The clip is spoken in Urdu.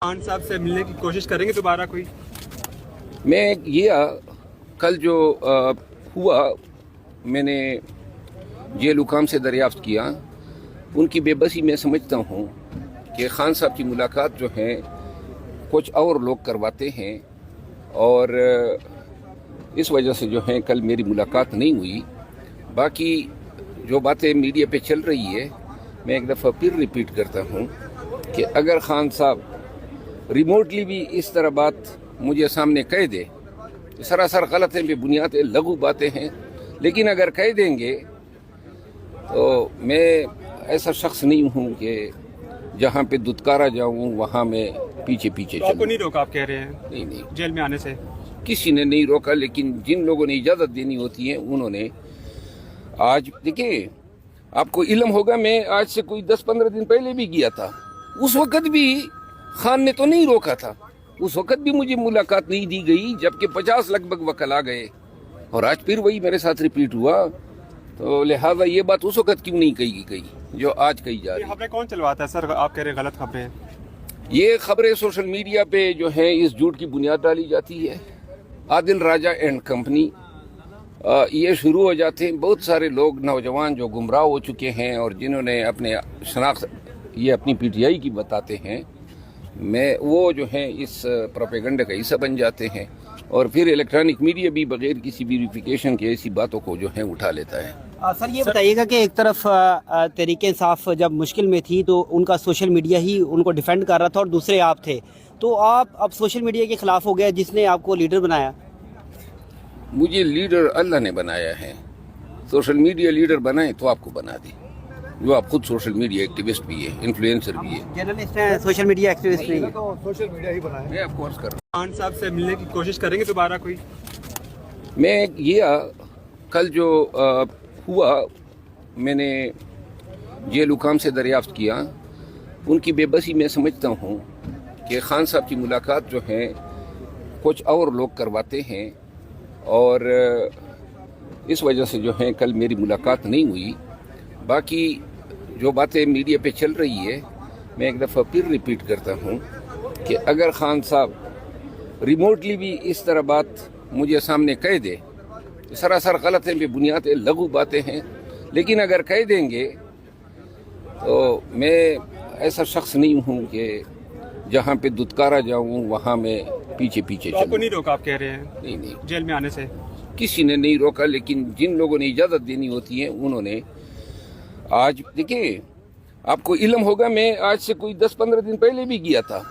خان صاحب سے ملنے کی کوشش کریں گے دوبارہ کوئی؟ میں یہ کل جو ہوا میں نے جیل حکام سے دریافت کیا، ان کی بے بسی میں سمجھتا ہوں کہ خان صاحب کی ملاقات جو ہے کچھ اور لوگ کرواتے ہیں، اور اس وجہ سے جو ہے کل میری ملاقات نہیں ہوئی۔ باقی جو باتیں میڈیا پہ چل رہی ہے، میں ایک دفعہ پھر ریپیٹ کرتا ہوں کہ اگر خان صاحب ریموٹلی بھی اس طرح بات مجھے سامنے کہہ دے، سراسر غلط ہیں، بے بنیاد لغو باتیں ہیں، لیکن اگر کہہ دیں گے تو میں ایسا شخص نہیں ہوں کہ جہاں پہ دتکارا جاؤں وہاں میں پیچھے پیچھے آپ کو چلوں۔ نہیں روکا، آپ کہہ رہے ہیں نہیں، جیل میں آنے سے؟ کسی نے نہیں روکا، لیکن جن لوگوں نے اجازت دینی ہوتی ہے انہوں نے۔ آج دیکھیں، آپ کو علم ہوگا، میں آج سے کوئی 10-15 دن پہلے بھی گیا تھا، اس وقت بھی خان نے تو نہیں روکا تھا، اس وقت بھی مجھے ملاقات نہیں دی گئی، جبکہ 50 لگ بھگ وکلا گئے، اور آج پھر وہی میرے ساتھ ریپیٹ ہوا۔ تو لہٰذا یہ بات اس وقت کیوں نہیں کہی گئی جو آج کہی جا رہی ہے؟ یہ خبریں کون چلواتا ہے سر؟ آپ کہہ رہے ہیں غلط خبریں۔ یہ خبریں سوشل میڈیا پہ جو ہیں اس جھوٹ کی بنیاد ڈالی جاتی ہے۔ عادل راجہ اینڈ کمپنی یہ شروع ہو جاتے ہیں، بہت سارے لوگ نوجوان جو گمراہ ہو چکے ہیں اور جنہوں نے اپنے شناخت یہ اپنی پی ٹی آئی کی بتاتے ہیں، وہ جو ہیں اس پروپیگنڈا کا حصہ بن جاتے ہیں، اور پھر الیکٹرانک میڈیا بھی بغیر کسی ویریفیکیشن کے ایسی باتوں کو جو ہے اٹھا لیتا ہے۔ سر یہ بتائیے گا کہ ایک طرف تحریک انصاف جب مشکل میں تھی تو ان کا سوشل میڈیا ہی ان کو ڈیفینڈ کر رہا تھا، اور دوسرے آپ تھے، تو آپ اب سوشل میڈیا کے خلاف ہو گیا جس نے آپ کو لیڈر بنایا؟ مجھے لیڈر اللہ نے بنایا ہے، سوشل میڈیا لیڈر بنائے تو آپ کو بنا دے، جو آپ خود سوشل میڈیا ایکٹیوسٹ بھی ہے، انفلوئنسر بھی ہے۔ جرنلسٹ ہیں، سوشل میڈیا ایکٹیوسٹ نہیں ہے۔ سوشل میڈیا ہی بنائے۔ میں آپ کورس کر رہا خان صاحب سے ملنے کی کوشش کریں گے دوبارہ کوئی؟ میں یہ کل جو ہوا میں نے جیل حکام سے دریافت کیا، ان کی بے بسی میں سمجھتا ہوں کہ خان صاحب کی ملاقات جو ہے کچھ اور لوگ کرواتے ہیں، اور اس وجہ سے جو ہے کل میری ملاقات نہیں ہوئی۔ باقی جو باتیں میڈیا پہ چل رہی ہے، میں ایک دفعہ پھر ریپیٹ کرتا ہوں کہ اگر خان صاحب ریموٹلی بھی اس طرح بات مجھے سامنے کہہ دے، سراسر غلط ہیں، بے بنیاد لغو باتیں ہیں، لیکن اگر کہہ دیں گے تو میں ایسا شخص نہیں ہوں کہ جہاں پہ دتکارا جاؤں وہاں میں پیچھے پیچھے آپ کو چلوں۔ نہیں روکا، آپ کہہ رہے ہیں نہیں، جیل میں آنے سے؟ کسی نے نہیں روکا، لیکن جن لوگوں نے اجازت دینی ہوتی ہے انہوں نے۔ آج دیکھیں، آپ کو علم ہوگا، میں آج سے کوئی 10-15 دن پہلے بھی گیا تھا،